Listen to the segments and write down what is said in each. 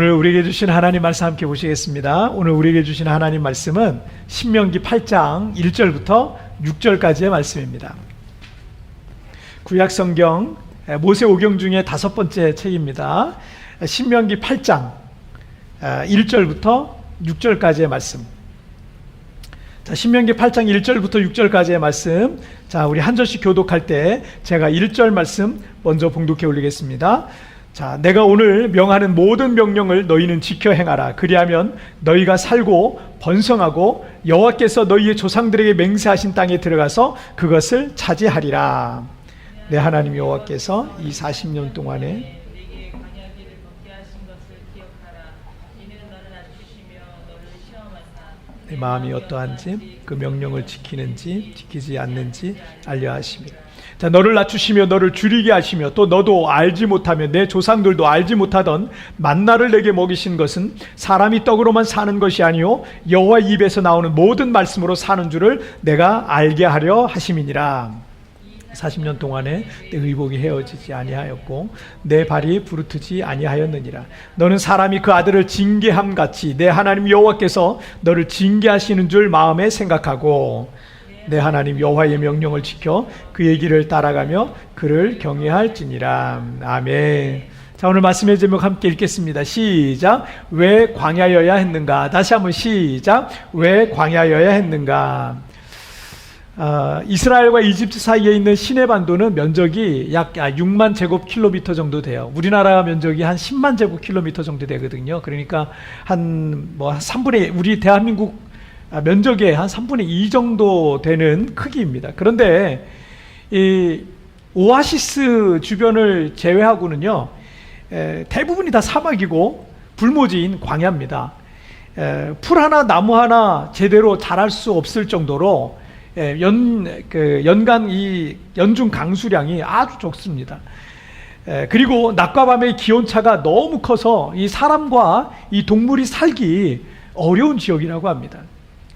오늘 우리에게 주신 하나님 말씀 함께 보시겠습니다. 오늘 우리에게 주신 하나님 말씀은 신명기 8장 1절부터 6절까지의 말씀입니다. 구약성경 모세오경 중에 5번째 책입니다. 신명기 8장 1절부터 6절까지의 말씀. 자, 신명기 8장 1절부터 6절까지의 말씀. 자, 우리 한 절씩 교독할 때 제가 1절 말씀 먼저 봉독해 올리겠습니다. 자, 내가 오늘 명하는 모든 명령을 너희는 지켜 행하라. 그리하면 너희가 살고 번성하고 여호와께서 너희의 조상들에게 맹세하신 땅에 들어가서 그것을 차지하리라. 내 하나님 여호와께서 이 40년 동안에 내 마음이 어떠한지 그 명령을 지키는지 지키지 않는지 알려 하시며, 자, 너를 낮추시며 너를 줄이게 하시며 또 너도 알지 못하며 내 조상들도 알지 못하던 만나를 내게 먹이신 것은 사람이 떡으로만 사는 것이 아니요 여호와 입에서 나오는 모든 말씀으로 사는 줄을 내가 알게 하려 하심이니라. 40년 동안에 내 의복이 헤어지지 아니하였고 내 발이 부르트지 아니하였느니라. 너는 사람이 그 아들을 징계함 같이 내 하나님 여호와께서 너를 징계하시는 줄 마음에 생각하고 내 하나님 여호와의 명령을 지켜 그의 길을 따라가며 그를 경외할지니라. 아멘. 자, 오늘 말씀의 제목 함께 읽겠습니다. 시작. 왜 광야여야 했는가? 다시 한번 시작. 왜 광야여야 했는가? 이스라엘과 이집트 사이에 있는 시내반도는 면적이 약 6만 제곱킬로미터 정도 돼요. 우리나라 면적이 한 10만 제곱킬로미터 정도 되거든요. 그러니까 한 3분의 우리 대한민국 면적의 한 3분의 2 정도 되는 크기입니다. 그런데 이 오아시스 주변을 제외하고는요, 대부분이 다 사막이고 불모지인 광야입니다. 풀 하나 나무 하나 제대로 자랄 수 없을 정도로 연간 이 연중 강수량이 아주 적습니다. 그리고 낮과 밤의 기온차가 너무 커서 이 사람과 이 동물이 살기 어려운 지역이라고 합니다.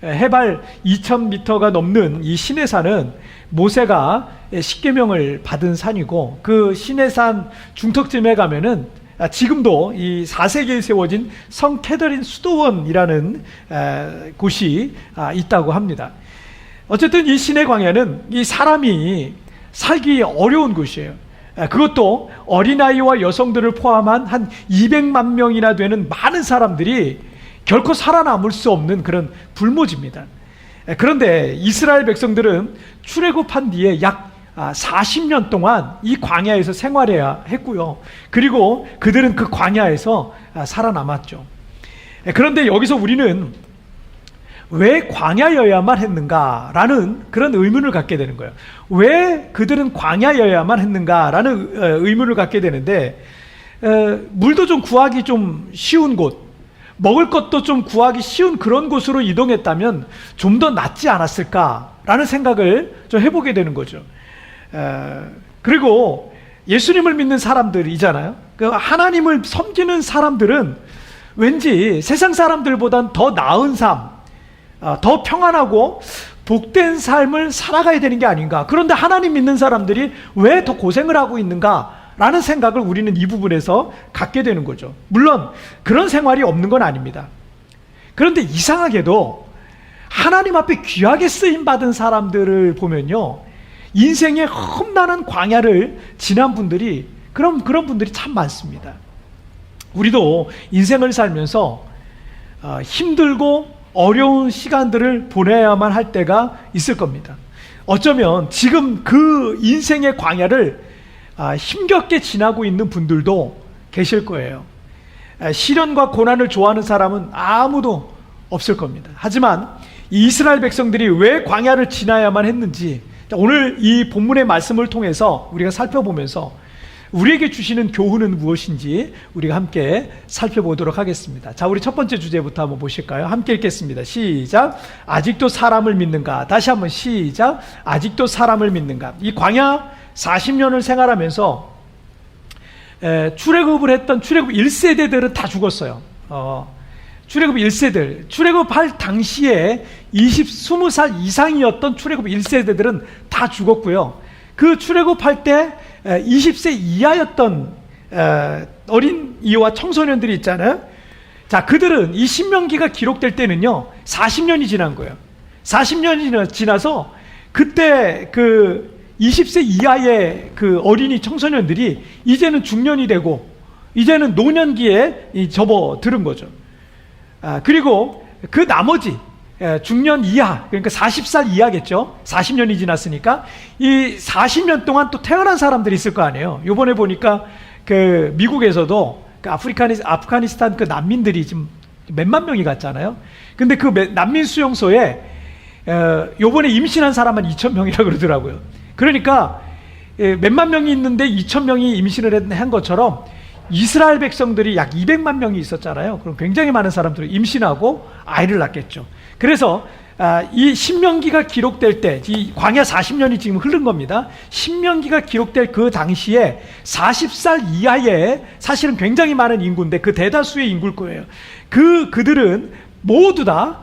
해발 2000m가 넘는 이 시내산은 모세가 십계명을 받은 산이고, 그 시내산 중턱쯤에 가면은 지금도 이 4세기에 세워진 성 캐더린 수도원이라는 곳이 있다고 합니다. 어쨌든 이 시내 광야는 이 사람이 살기 어려운 곳이에요. 그것도 어린아이와 여성들을 포함한 한 200만 명이나 되는 많은 사람들이 결코 살아남을 수 없는 그런 불모지입니다. 그런데 이스라엘 백성들은 출애굽한 뒤에 약 40년 동안 이 광야에서 생활해야 했고요. 그리고 그들은 그 광야에서 살아남았죠. 그런데 여기서 우리는 왜 광야여야만 했는가라는 그런 의문을 갖게 되는 거예요. 왜 그들은 광야여야만 했는가라는 의문을 갖게 되는데, 물도 좀 구하기 좀 쉬운 곳, 먹을 것도 좀 구하기 쉬운 그런 곳으로 이동했다면 좀 더 낫지 않았을까라는 생각을 좀 해보게 되는 거죠. 그리고 예수님을 믿는 사람들이잖아요. 그 하나님을 섬기는 사람들은 왠지 세상 사람들보단 더 나은 삶, 더 평안하고 복된 삶을 살아가야 되는 게 아닌가. 그런데 하나님 믿는 사람들이 왜 더 고생을 하고 있는가 라는 생각을 우리는 이 부분에서 갖게 되는 거죠. 물론 그런 생활이 없는 건 아닙니다. 그런데 이상하게도 하나님 앞에 귀하게 쓰임받은 사람들을 보면요, 인생의 험난한 광야를 지난 분들이 그런 분들이 참 많습니다. 우리도 인생을 살면서 힘들고 어려운 시간들을 보내야만 할 때가 있을 겁니다. 어쩌면 지금 그 인생의 광야를 힘겹게 지나고 있는 분들도 계실 거예요. 시련과 고난을 좋아하는 사람은 아무도 없을 겁니다. 하지만 이스라엘 백성들이 왜 광야를 지나야만 했는지 오늘 이 본문의 말씀을 통해서 우리가 살펴보면서 우리에게 주시는 교훈은 무엇인지 우리가 함께 살펴보도록 하겠습니다. 자, 우리 첫 번째 주제부터 한번 보실까요? 함께 읽겠습니다. 시작. 아직도 사람을 믿는가? 다시 한번 시작. 아직도 사람을 믿는가? 이 광야 40년을 생활하면서 출애굽을 했던 출애굽 1세대들은 다 죽었어요. 출애굽 1세들, 출애굽할 당시에 20살 이상이었던 출애굽 1세대들은 다 죽었고요. 그 출애굽할 때 20세 이하였던 어린이와 청소년들이 있잖아요. 자, 그들은 이 신명기가 기록될 때는요 40년이 지난 거예요. 40년이 지나서 그때 그 20세 이하의 그 어린이 청소년들이 이제는 중년이 되고 이제는 노년기에 접어들은 거죠. 그리고 그 나머지 중년 이하, 그러니까 40살 이하겠죠. 40년이 지났으니까 이 40년 동안 또 태어난 사람들이 있을 거 아니에요. 요번에 보니까 그 미국에서도 그 아프가니스탄 그 난민들이 지금 몇만 명이 갔잖아요. 근데 그 난민 수용소에 요번에 임신한 사람만 2,000명이라고 그러더라고요. 그러니까 몇만 명이 있는데 2,000명이 임신을 한 것처럼 이스라엘 백성들이 약 200만 명이 있었잖아요. 그럼 굉장히 많은 사람들이 임신하고 아이를 낳겠죠. 그래서 이 신명기가 기록될 때, 이 광야 40년이 지금 흐른 겁니다. 신명기가 기록될 그 당시에 40살 이하의 사실은 굉장히 많은 인구인데 그 대다수의 인구일 거예요. 그들은 모두 다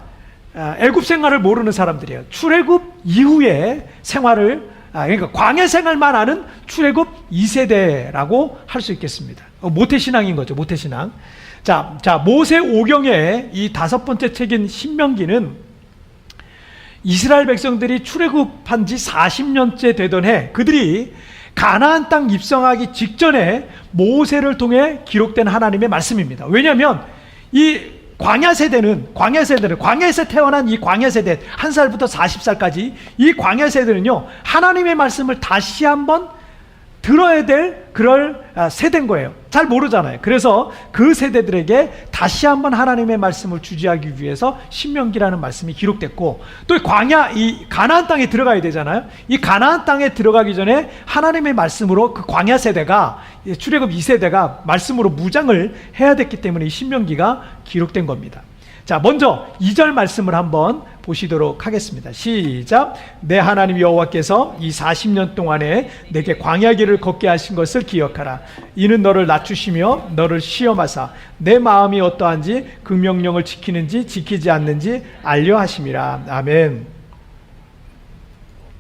애굽 생활을 모르는 사람들이에요. 출애굽 이후의 생활을 그러니까 광야 생활만 하는 출애굽 2세대라고 할 수 있겠습니다. 모태신앙인 거죠. 모태신앙. 자, 모세 오경의 이 5번째 책인 신명기는 이스라엘 백성들이 출애굽한 지 40년째 되던 해 그들이 가나안 땅 입성하기 직전에 모세를 통해 기록된 하나님의 말씀입니다. 왜냐하면 이 광야 세대는 광야에서 태어난 이 광야 세대 1살부터 40살까지 이 광야 세대는요 하나님의 말씀을 다시 한번 들어야 될 그럴 세대인 거예요. 잘 모르잖아요. 그래서 그 세대들에게 다시 한번 하나님의 말씀을 주지하기 위해서 신명기라는 말씀이 기록됐고, 또 광야 이 가나안 땅에 들어가야 되잖아요. 이 가나안 땅에 들어가기 전에 하나님의 말씀으로 그 광야 세대가 출애굽 2세대가 말씀으로 무장을 해야 됐기 때문에 이 신명기가 기록된 겁니다. 자, 먼저 2절 말씀을 한번 보시도록 하겠습니다. 시작. 내 하나님 여호와께서 이 40년 동안에 내게 광야 길을 걷게 하신 것을 기억하라. 이는 너를 낮추시며 너를 시험하사 내 마음이 어떠한지 그 명령을 지키는지 지키지 않는지 알려 하심이라. 아멘.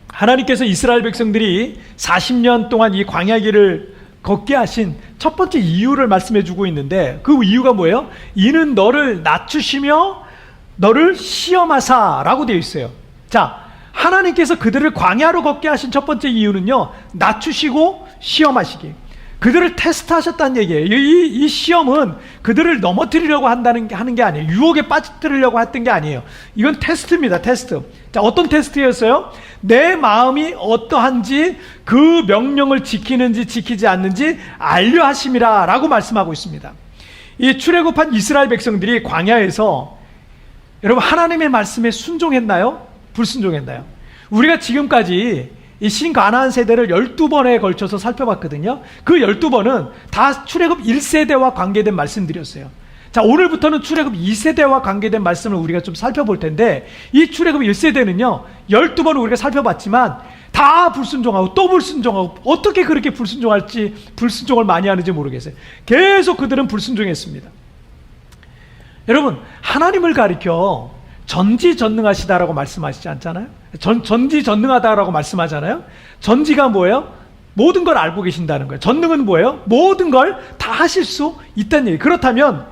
하나님께서 이스라엘 백성들이 40년 동안 이 광야 길을 걷게 하신 첫 번째 이유를 말씀해 주고 있는데, 그 이유가 뭐예요? 이는 너를 낮추시며 너를 시험하사 라고 되어 있어요. 자, 하나님께서 그들을 광야로 걷게 하신 첫 번째 이유는요, 낮추시고 시험하시기, 그들을 테스트하셨다는 얘기예요. 이 시험은 그들을 넘어뜨리려고 하는 게 아니에요. 유혹에 빠뜨리려고 했던 게 아니에요. 이건 테스트입니다. 테스트. 자, 어떤 테스트였어요? 내 마음이 어떠한지 그 명령을 지키는지 지키지 않는지 알려 하심이라 라고 말씀하고 있습니다. 이 출애굽한 이스라엘 백성들이 광야에서 여러분 하나님의 말씀에 순종했나요? 불순종했나요? 우리가 지금까지 이 신가나안 세대를 12번에 걸쳐서 살펴봤거든요. 그 12번은 다 출애굽 1세대와 관계된 말씀들이었어요. 자, 오늘부터는 출애굽 2세대와 관계된 말씀을 우리가 좀 살펴볼 텐데, 이 출애굽 1세대는요 12번을 우리가 살펴봤지만 다 불순종하고 또 불순종하고, 어떻게 그렇게 불순종을 많이 하는지 모르겠어요. 계속 그들은 불순종했습니다. 여러분, 하나님을 가리켜 전지전능하시다라고 말씀하시지 않잖아요? 전지전능하다라고 말씀하잖아요? 전지가 뭐예요? 모든 걸 알고 계신다는 거예요. 전능은 뭐예요? 모든 걸 다 하실 수 있다는 얘기예요. 그렇다면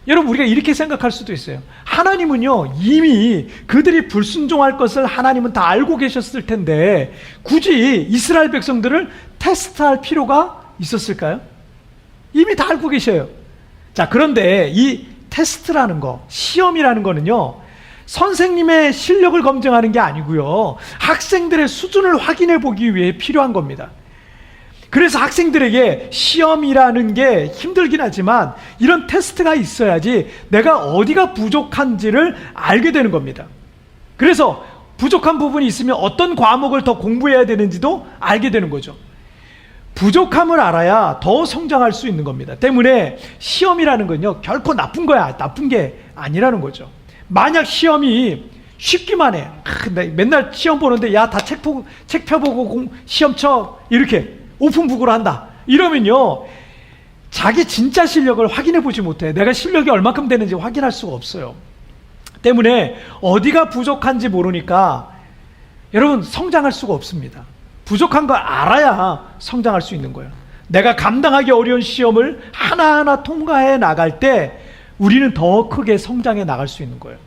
여러분, 우리가 이렇게 생각할 수도 있어요. 하나님은요 이미 그들이 불순종할 것을 하나님은 다 알고 계셨을 텐데 굳이 이스라엘 백성들을 테스트할 필요가 있었을까요? 이미 다 알고 계셔요. 자, 그런데 이 테스트라는 거, 시험이라는 거는요 선생님의 실력을 검증하는 게 아니고요, 학생들의 수준을 확인해 보기 위해 필요한 겁니다. 그래서 학생들에게 시험이라는 게 힘들긴 하지만 이런 테스트가 있어야지 내가 어디가 부족한지를 알게 되는 겁니다. 그래서 부족한 부분이 있으면 어떤 과목을 더 공부해야 되는지도 알게 되는 거죠. 부족함을 알아야 더 성장할 수 있는 겁니다. 때문에 시험이라는 건요 결코 나쁜 거야, 나쁜 게 아니라는 거죠. 만약 시험이 쉽기만 해, 맨날 시험 보는데 야 다 책 펴보고 시험 쳐, 이렇게 오픈북으로 한다, 이러면요 자기 진짜 실력을 확인해 보지 못해. 내가 실력이 얼마큼 되는지 확인할 수가 없어요. 때문에 어디가 부족한지 모르니까 여러분 성장할 수가 없습니다. 부족한 걸 알아야 성장할 수 있는 거예요. 내가 감당하기 어려운 시험을 하나하나 통과해 나갈 때 우리는 더 크게 성장해 나갈 수 있는 거예요.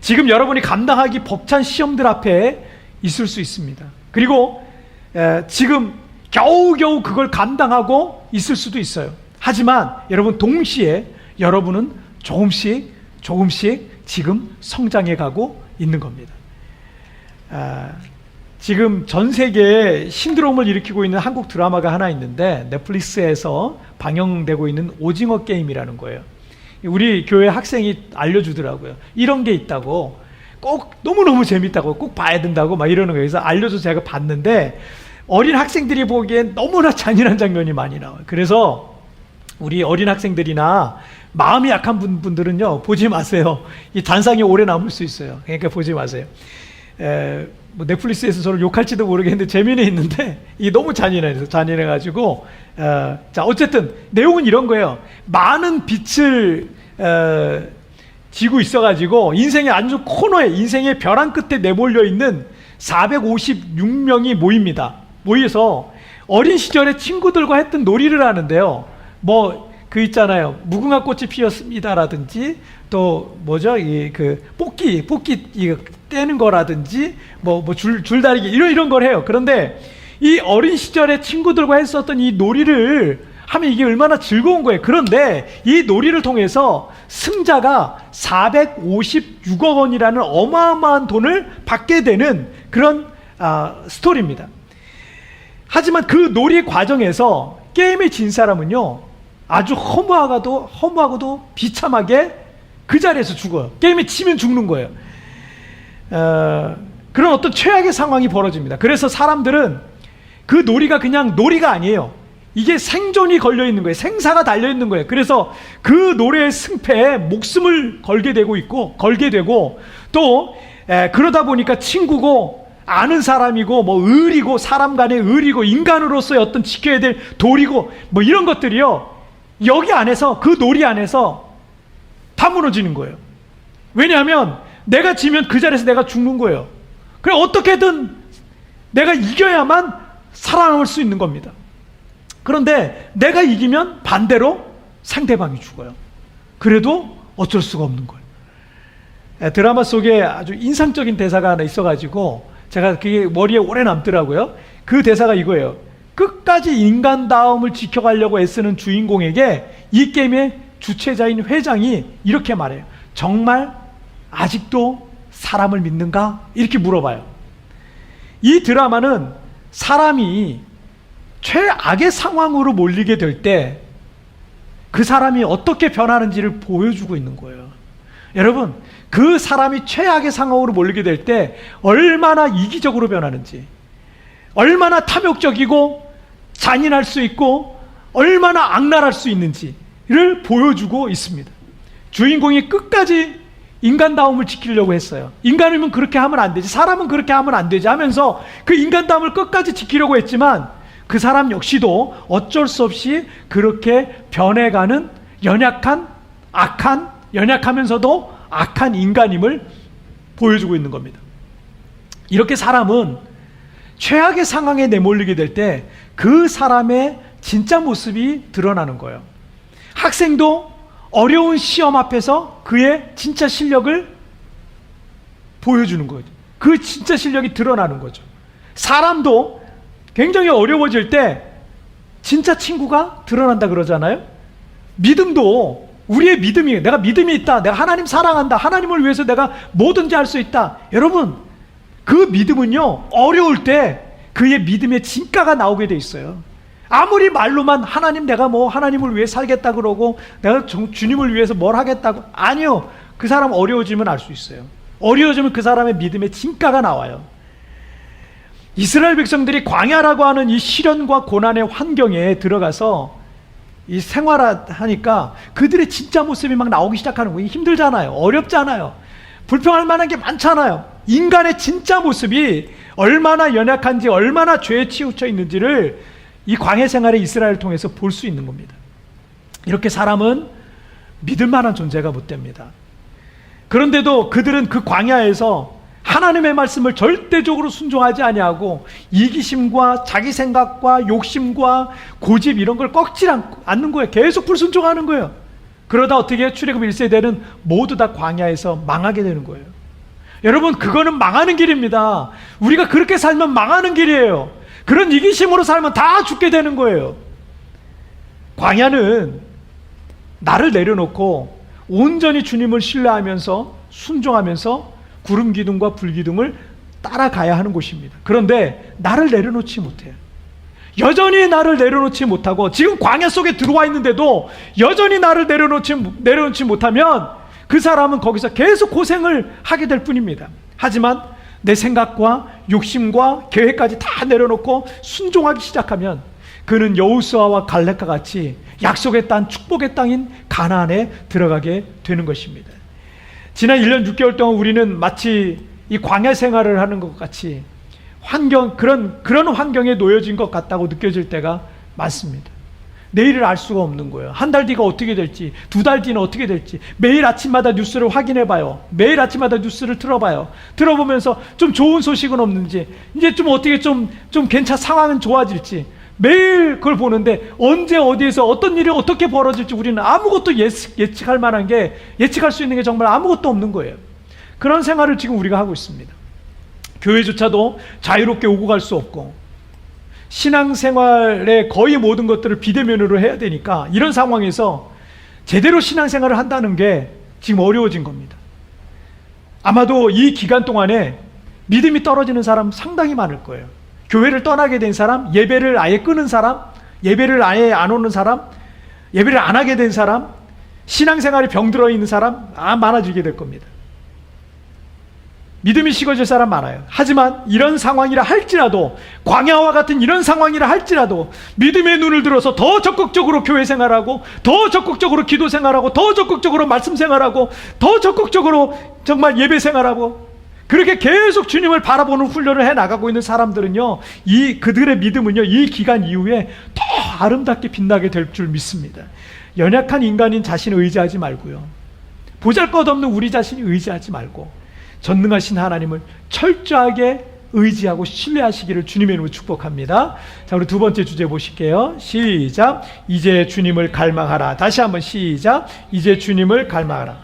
지금 여러분이 감당하기 벅찬 시험들 앞에 있을 수 있습니다. 그리고 지금 겨우겨우 그걸 감당하고 있을 수도 있어요. 하지만 여러분, 동시에 여러분은 조금씩 지금 성장해 가고 있는 겁니다. 지금 전 세계에 신드롬을 일으키고 있는 한국 드라마가 하나 있는데, 넷플릭스에서 방영되고 있는 오징어 게임이라는 거예요. 우리 교회 학생이 알려주더라고요. 이런 게 있다고, 꼭 너무너무 재밌다고, 꼭 봐야 된다고 막 이러는 거예요. 그래서 알려줘서 제가 봤는데, 어린 학생들이 보기엔 너무나 잔인한 장면이 많이 나와요. 그래서 우리 어린 학생들이나 마음이 약한 분들은요, 보지 마세요. 이 잔상이 오래 남을 수 있어요. 그러니까 보지 마세요. 뭐 넷플릭스에서 저를 욕할지도 모르겠는데 재미는 있는데, 이 너무 잔인해가지고, 자, 어쨌든 내용은 이런 거예요. 많은 빛을 지고 있어가지고 인생의 아주 코너에, 인생의 벼랑 끝에 내몰려 있는 456명이 모여서 어린 시절에 친구들과 했던 놀이를 하는데요. 뭐 그 있잖아요, 무궁화 꽃이 피었습니다라든지, 또 뭐죠, 뽑기 이거 떼는 거라든지, 줄다리기 이런 걸 해요. 그런데 이 어린 시절에 친구들과 했었던 이 놀이를 하면 이게 얼마나 즐거운 거예요. 그런데 이 놀이를 통해서 승자가 456억 원이라는 어마어마한 돈을 받게 되는 그런 스토리입니다. 하지만 그 놀이 과정에서 게임에 진 사람은요, 아주 허무하고도 비참하게 그 자리에서 죽어요. 게임에 지면 죽는 거예요. 그런 어떤 최악의 상황이 벌어집니다. 그래서 사람들은 그 놀이가 그냥 놀이가 아니에요. 이게 생존이 걸려 있는 거예요. 생사가 달려 있는 거예요. 그래서 그 노래의 승패에 목숨을 걸게 되고, 또 그러다 보니까 친구고, 아는 사람이고, 뭐 의리고, 사람 간의 의리고, 인간으로서의 어떤 지켜야 될 도리고, 뭐 이런 것들이요, 여기 안에서, 그 놀이 안에서 다 무너지는 거예요. 왜냐하면 내가 지면 그 자리에서 내가 죽는 거예요. 그래, 어떻게든 내가 이겨야만 살아남을 수 있는 겁니다. 그런데 내가 이기면 반대로 상대방이 죽어요. 그래도 어쩔 수가 없는 거예요. 드라마 속에 아주 인상적인 대사가 하나 있어가지고 제가 그게 머리에 오래 남더라고요. 그 대사가 이거예요. 끝까지 인간다움을 지켜가려고 애쓰는 주인공에게 이 게임의 주최자인 회장이 이렇게 말해요. 정말 아직도 사람을 믿는가? 이렇게 물어봐요. 이 드라마는 사람이 최악의 상황으로 몰리게 될 때 그 사람이 어떻게 변하는지를 보여주고 있는 거예요. 여러분, 그 사람이 최악의 상황으로 몰리게 될 때 얼마나 이기적으로 변하는지, 얼마나 탐욕적이고 잔인할 수 있고 얼마나 악랄할 수 있는지를 보여주고 있습니다. 주인공이 끝까지 인간다움을 지키려고 했어요. 인간이면 그렇게 하면 안 되지, 사람은 그렇게 하면 안 되지 하면서 그 인간다움을 끝까지 지키려고 했지만 그 사람 역시도 어쩔 수 없이 그렇게 변해가는 연약하면서도 악한 인간임을 보여주고 있는 겁니다. 이렇게 사람은 최악의 상황에 내몰리게 될 때 그 사람의 진짜 모습이 드러나는 거예요. 학생도 어려운 시험 앞에서 그의 진짜 실력을 보여주는 거죠. 그 진짜 실력이 드러나는 거죠. 사람도 굉장히 어려워질 때 진짜 친구가 드러난다 그러잖아요. 믿음도 우리의 믿음이, 내가 믿음이 있다, 내가 하나님 사랑한다, 하나님을 위해서 내가 뭐든지 할 수 있다. 여러분, 그 믿음은요, 어려울 때 그의 믿음의 진가가 나오게 돼 있어요. 아무리 말로만 하나님, 내가 뭐 하나님을 위해 살겠다 그러고 내가 주님을 위해서 뭘 하겠다고, 아니요. 그 사람 어려워지면 알 수 있어요. 어려워지면 그 사람의 믿음의 진가가 나와요. 이스라엘 백성들이 광야라고 하는 이 시련과 고난의 환경에 들어가서 이 생활하니까 그들의 진짜 모습이 막 나오기 시작하는 거예요. 힘들잖아요. 어렵잖아요. 불평할 만한 게 많잖아요. 인간의 진짜 모습이 얼마나 연약한지, 얼마나 죄에 치우쳐 있는지를 이 광야 생활의 이스라엘을 통해서 볼 수 있는 겁니다. 이렇게 사람은 믿을 만한 존재가 못 됩니다. 그런데도 그들은 그 광야에서 하나님의 말씀을 절대적으로 순종하지 아니하고 이기심과 자기 생각과 욕심과 고집 이런 걸 꺾지 않는 거예요. 계속 불순종하는 거예요. 그러다 어떻게 출애굽 1세대는 모두 다 광야에서 망하게 되는 거예요. 여러분, 그거는 망하는 길입니다. 우리가 그렇게 살면 망하는 길이에요. 그런 이기심으로 살면 다 죽게 되는 거예요. 광야는 나를 내려놓고 온전히 주님을 신뢰하면서 순종하면서 구름 기둥과 불 기둥을 따라가야 하는 곳입니다. 그런데 나를 내려놓지 못해요. 여전히 나를 내려놓지 못하고 지금 광야 속에 들어와 있는데도 여전히 나를 내려놓지 못하면 그 사람은 거기서 계속 고생을 하게 될 뿐입니다. 하지만 내 생각과 욕심과 계획까지 다 내려놓고 순종하기 시작하면 그는 여호수아와 갈렙과 같이 약속의 땅, 축복의 땅인 가나안에 들어가게 되는 것입니다. 지난 1년 6개월 동안 우리는 마치 이 광야 생활을 하는 것 같이 그런 환경에 놓여진 것 같다고 느껴질 때가 많습니다. 내일을 알 수가 없는 거예요. 한 달 뒤가 어떻게 될지, 2달 뒤는 어떻게 될지 매일 아침마다 뉴스를 확인해 봐요. 매일 아침마다 뉴스를 들어봐요. 들어보면서 좀 좋은 소식은 없는지, 이제 좀 어떻게 좀 상황은 좋아질지 매일 그걸 보는데 언제 어디에서 어떤 일이 어떻게 벌어질지 우리는 아무것도 예측할 만한 게, 예측할 수 있는 게 정말 아무것도 없는 거예요. 그런 생활을 지금 우리가 하고 있습니다. 교회조차도 자유롭게 오고 갈 수 없고 신앙생활의 거의 모든 것들을 비대면으로 해야 되니까 이런 상황에서 제대로 신앙생활을 한다는 게 지금 어려워진 겁니다. 아마도 이 기간 동안에 믿음이 떨어지는 사람 상당히 많을 거예요. 교회를 떠나게 된 사람, 예배를 아예 끊은 사람, 예배를 아예 안 오는 사람, 예배를 안 하게 된 사람, 신앙생활에 병들어 있는 사람 많아지게 될 겁니다. 믿음이 식어질 사람 많아요. 하지만 이런 상황이라 할지라도, 광야와 같은 이런 상황이라 할지라도 믿음의 눈을 들어서 더 적극적으로 교회 생활하고, 더 적극적으로 기도 생활하고, 더 적극적으로 말씀 생활하고, 더 적극적으로 정말 예배 생활하고, 그렇게 계속 주님을 바라보는 훈련을 해나가고 있는 사람들은요, 그들의 믿음은요, 이 기간 이후에 더 아름답게 빛나게 될 줄 믿습니다. 연약한 인간인 자신을 의지하지 말고요, 보잘것없는 우리 자신이 의지하지 말고 전능하신 하나님을 철저하게 의지하고 신뢰하시기를 주님의 이름으로 축복합니다. 자, 우리 두 번째 주제 보실게요. 시작. 이제 주님을 갈망하라. 다시 한번 시작. 이제 주님을 갈망하라.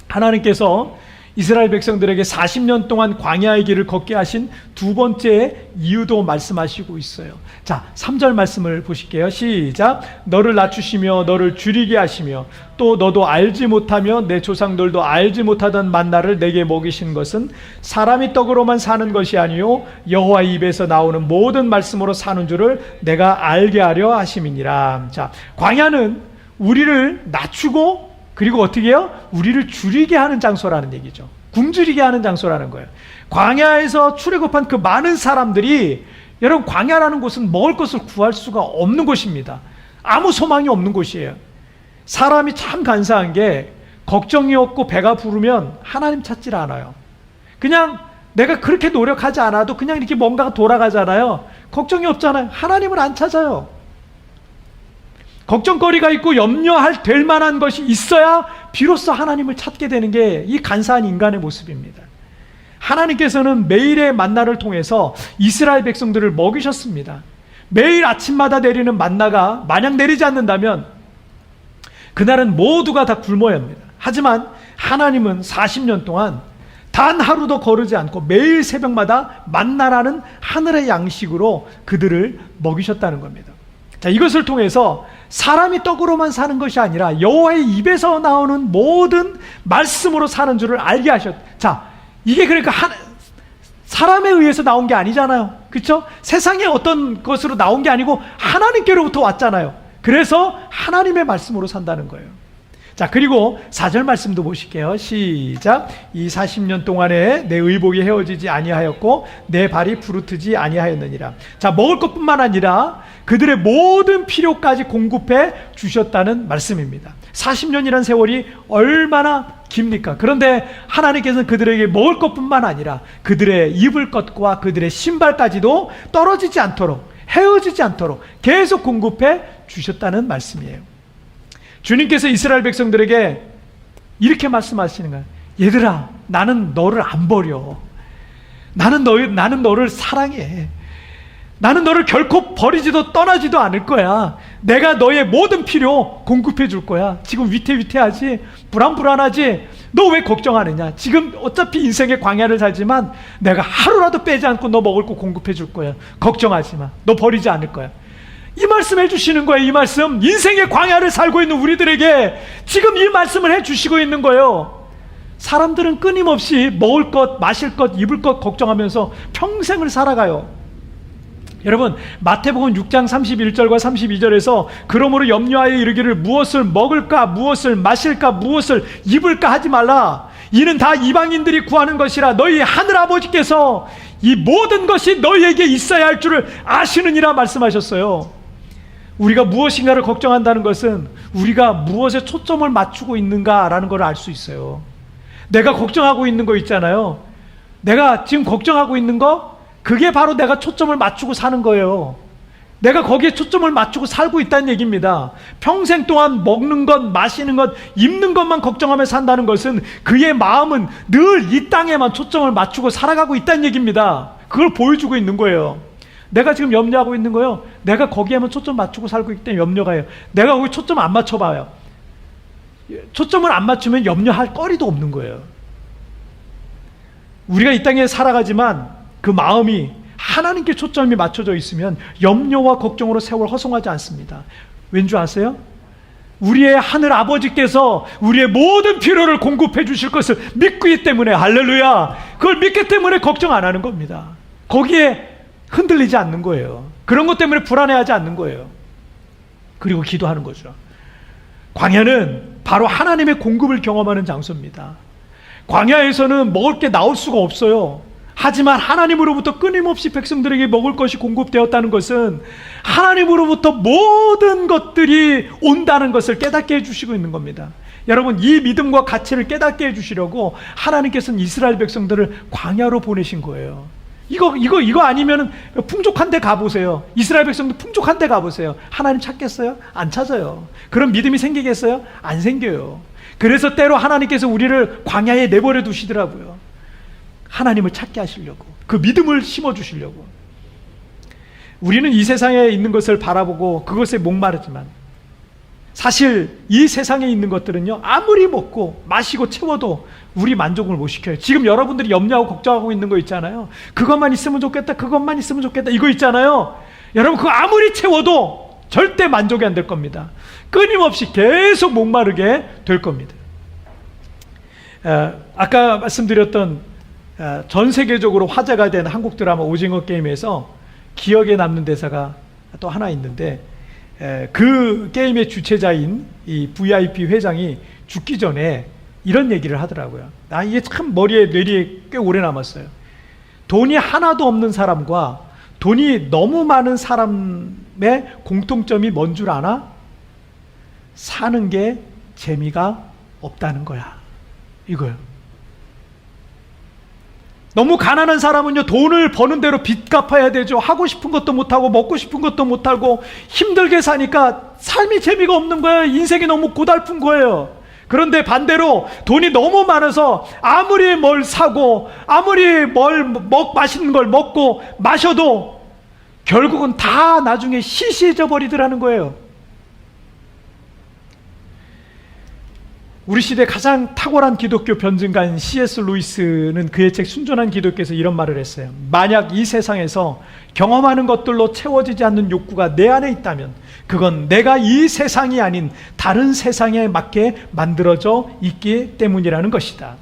하나님께서 이스라엘 백성들에게 40년 동안 광야의 길을 걷게 하신 두 번째 이유도 말씀하시고 있어요. 자, 3절 말씀을 보실게요. 시작. 너를 낮추시며 너를 줄이게 하시며 또 너도 알지 못하며 내 조상들도 알지 못하던 만나를 내게 먹이신 것은 사람이 떡으로만 사는 것이 아니요 여호와의 입에서 나오는 모든 말씀으로 사는 줄을 내가 알게 하려 하심이니라. 자, 광야는 우리를 낮추고 그리고 어떻게 해요? 우리를 줄이게 하는 장소라는 얘기죠. 굶주리게 하는 장소라는 거예요. 광야에서 출애굽한 그 많은 사람들이, 여러분, 광야라는 곳은 먹을 것을 구할 수가 없는 곳입니다. 아무 소망이 없는 곳이에요. 사람이 참 간사한 게 걱정이 없고 배가 부르면 하나님 찾질 않아요. 그냥 내가 그렇게 노력하지 않아도 그냥 이렇게 뭔가가 돌아가잖아요. 걱정이 없잖아요. 하나님을 안 찾아요. 걱정거리가 있고 염려할 될 만한 것이 있어야 비로소 하나님을 찾게 되는 게 이 간사한 인간의 모습입니다. 하나님께서는 매일의 만나를 통해서 이스라엘 백성들을 먹이셨습니다. 매일 아침마다 내리는 만나가 만약 내리지 않는다면 그날은 모두가 다 굶어야 합니다. 하지만 하나님은 40년 동안 단 하루도 거르지 않고 매일 새벽마다 만나라는 하늘의 양식으로 그들을 먹이셨다는 겁니다. 자, 이것을 통해서 사람이 떡으로만 사는 것이 아니라 여호와의 입에서 나오는 모든 말씀으로 사는 줄을 알게 하셨. 자, 이게 그러니까 사람에 의해서 나온 게 아니잖아요. 그렇죠? 세상의 어떤 것으로 나온 게 아니고 하나님께로부터 왔잖아요. 그래서 하나님의 말씀으로 산다는 거예요. 자, 그리고 4절 말씀도 보실게요. 시작. 이 40년 동안에 내 의복이 헤어지지 아니하였고 내 발이 부르트지 아니하였느니라. 자, 먹을 것뿐만 아니라 그들의 모든 필요까지 공급해 주셨다는 말씀입니다. 40년이라는 세월이 얼마나 깁니까? 그런데 하나님께서는 그들에게 먹을 것뿐만 아니라 그들의 입을 것과 그들의 신발까지도 떨어지지 않도록, 헤어지지 않도록 계속 공급해 주셨다는 말씀이에요. 주님께서 이스라엘 백성들에게 이렇게 말씀하시는 거예요. 얘들아, 나는 너를 안 버려. 나는 너를 사랑해. 나는 너를 결코 버리지도 떠나지도 않을 거야. 내가 너의 모든 필요 공급해 줄 거야. 지금 위태위태하지? 불안불안하지? 너 왜 걱정하느냐? 지금 어차피 인생의 광야를 살지만 내가 하루라도 빼지 않고 너 먹을 거 공급해 줄 거야. 걱정하지 마. 너 버리지 않을 거야. 이 말씀 해주시는 거예요. 이 말씀. 인생의 광야를 살고 있는 우리들에게 지금 이 말씀을 해주시고 있는 거예요. 사람들은 끊임없이 먹을 것, 마실 것, 입을 것 걱정하면서 평생을 살아가요. 여러분, 마태복음 6장 31절과 32절에서 그러므로 염려하여 이르기를 무엇을 먹을까, 무엇을 마실까, 무엇을 입을까 하지 말라. 이는 다 이방인들이 구하는 것이라. 너희 하늘 아버지께서 이 모든 것이 너희에게 있어야 할 줄을 아시느니라 말씀하셨어요. 우리가 무엇인가를 걱정한다는 것은 우리가 무엇에 초점을 맞추고 있는가라는 걸 알 수 있어요. 내가 걱정하고 있는 거 있잖아요. 내가 지금 걱정하고 있는 거, 그게 바로 내가 초점을 맞추고 사는 거예요. 내가 거기에 초점을 맞추고 살고 있다는 얘기입니다. 평생 동안 먹는 것, 마시는 것, 입는 것만 걱정하며 산다는 것은 그의 마음은 늘 이 땅에만 초점을 맞추고 살아가고 있다는 얘기입니다. 그걸 보여주고 있는 거예요. 내가 지금 염려하고 있는 거예요. 내가 거기에만 초점 맞추고 살고 있기 때문에 염려가 해요. 내가 거기 초점 안 맞춰봐요. 초점을 안 맞추면 염려할 거리도 없는 거예요. 우리가 이 땅에 살아가지만 그 마음이 하나님께 초점이 맞춰져 있으면 염려와 걱정으로 세월 허송하지 않습니다. 왠지 아세요? 우리의 하늘 아버지께서 우리의 모든 필요를 공급해 주실 것을 믿기 때문에, 할렐루야, 그걸 믿기 때문에 걱정 안 하는 겁니다. 거기에 흔들리지 않는 거예요. 그런 것 때문에 불안해하지 않는 거예요. 그리고 기도하는 거죠. 광야는 바로 하나님의 공급을 경험하는 장소입니다. 광야에서는 먹을 게 나올 수가 없어요. 하지만 하나님으로부터 끊임없이 백성들에게 먹을 것이 공급되었다는 것은 하나님으로부터 모든 것들이 온다는 것을 깨닫게 해주시고 있는 겁니다. 여러분, 이 믿음과 가치를 깨닫게 해주시려고 하나님께서는 이스라엘 백성들을 광야로 보내신 거예요. 이거 아니면 풍족한 데 가보세요. 이스라엘 백성들 풍족한 데 가보세요. 하나님 찾겠어요? 안 찾아요. 그런 믿음이 생기겠어요? 안 생겨요. 그래서 때로 하나님께서 우리를 광야에 내버려 두시더라고요. 하나님을 찾게 하시려고, 그 믿음을 심어주시려고. 우리는 이 세상에 있는 것을 바라보고 그것에 목마르지만 사실 이 세상에 있는 것들은요, 아무리 먹고 마시고 채워도 우리 만족을 못 시켜요. 지금 여러분들이 염려하고 걱정하고 있는 거 있잖아요. 그것만 있으면 좋겠다, 그것만 있으면 좋겠다, 이거 있잖아요. 여러분, 그거 아무리 채워도 절대 만족이 안 될 겁니다. 끊임없이 계속 목마르게 될 겁니다. 아까 말씀드렸던 전 세계적으로 화제가 된 한국 드라마 오징어 게임에서 기억에 남는 대사가 또 하나 있는데, 그 게임의 주최자인 이 VIP 회장이 죽기 전에 이런 얘기를 하더라고요. 이게 참 뇌리에 꽤 오래 남았어요. 돈이 하나도 없는 사람과 돈이 너무 많은 사람의 공통점이 뭔 줄 아나? 사는 게 재미가 없다는 거야, 이거요. 너무 가난한 사람은요, 돈을 버는 대로 빚 갚아야 되죠. 하고 싶은 것도 못하고 먹고 싶은 것도 못하고 힘들게 사니까 삶이 재미가 없는 거예요. 인생이 너무 고달픈 거예요. 그런데 반대로 돈이 너무 많아서 아무리 뭘 사고 아무리 맛있는 걸 먹고 마셔도 결국은 다 나중에 시시해져 버리더라는 거예요. 우리 시대 가장 탁월한 기독교 변증가인 C.S. 루이스는 그의 책 순전한 기독교에서 이런 말을 했어요. 만약 이 세상에서 경험하는 것들로 채워지지 않는 욕구가 내 안에 있다면 그건 내가 이 세상이 아닌 다른 세상에 맞게 만들어져 있기 때문이라는 것이다.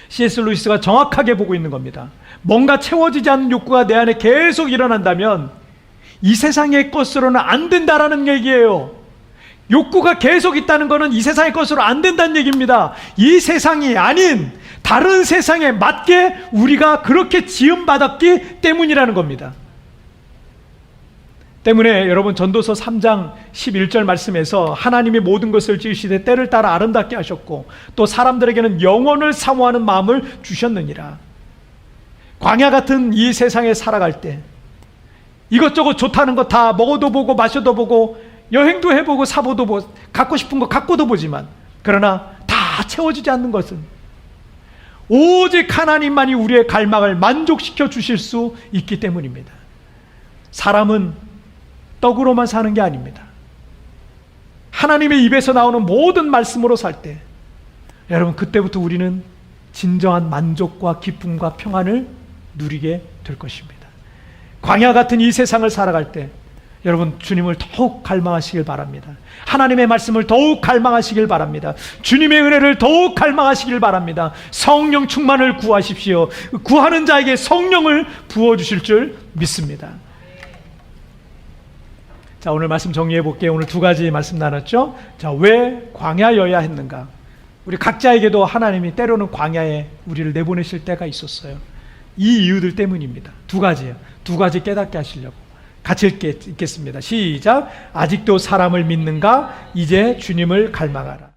C.S. 루이스가 정확하게 보고 있는 겁니다. 뭔가 채워지지 않는 욕구가 내 안에 계속 일어난다면 이 세상의 것으로는 안 된다라는 얘기예요. 욕구가 계속 있다는 것은 이 세상의 것으로 안 된다는 얘기입니다. 이 세상이 아닌 다른 세상에 맞게 우리가 그렇게 지음받았기 때문이라는 겁니다. 때문에 여러분, 전도서 3장 11절 말씀에서 하나님이 모든 것을 지으시되 때를 따라 아름답게 하셨고 또 사람들에게는 영원을 사모하는 마음을 주셨느니라. 광야 같은 이 세상에 살아갈 때 이것저것 좋다는 거 다 먹어도 보고 마셔도 보고 여행도 해보고 사보도 보고 갖고 싶은 거 갖고도 보지만 그러나 다 채워지지 않는 것은 오직 하나님만이 우리의 갈망을 만족시켜 주실 수 있기 때문입니다. 사람은 떡으로만 사는 게 아닙니다. 하나님의 입에서 나오는 모든 말씀으로 살 때, 여러분, 그때부터 우리는 진정한 만족과 기쁨과 평안을 누리게 될 것입니다. 광야 같은 이 세상을 살아갈 때 여러분, 주님을 더욱 갈망하시길 바랍니다. 하나님의 말씀을 더욱 갈망하시길 바랍니다. 주님의 은혜를 더욱 갈망하시길 바랍니다. 성령 충만을 구하십시오. 구하는 자에게 성령을 부어주실 줄 믿습니다. 자, 오늘 말씀 정리해 볼게요. 오늘 두 가지 말씀 나눴죠. 자, 왜 광야여야 했는가? 우리 각자에게도 하나님이 때로는 광야에 우리를 내보내실 때가 있었어요. 이 이유들 때문입니다. 두 가지예요. 두 가지 깨닫게 하시려고. 같이 읽겠습니다. 시작. 아직도 사람을 믿는가? 이제 주님을 갈망하라.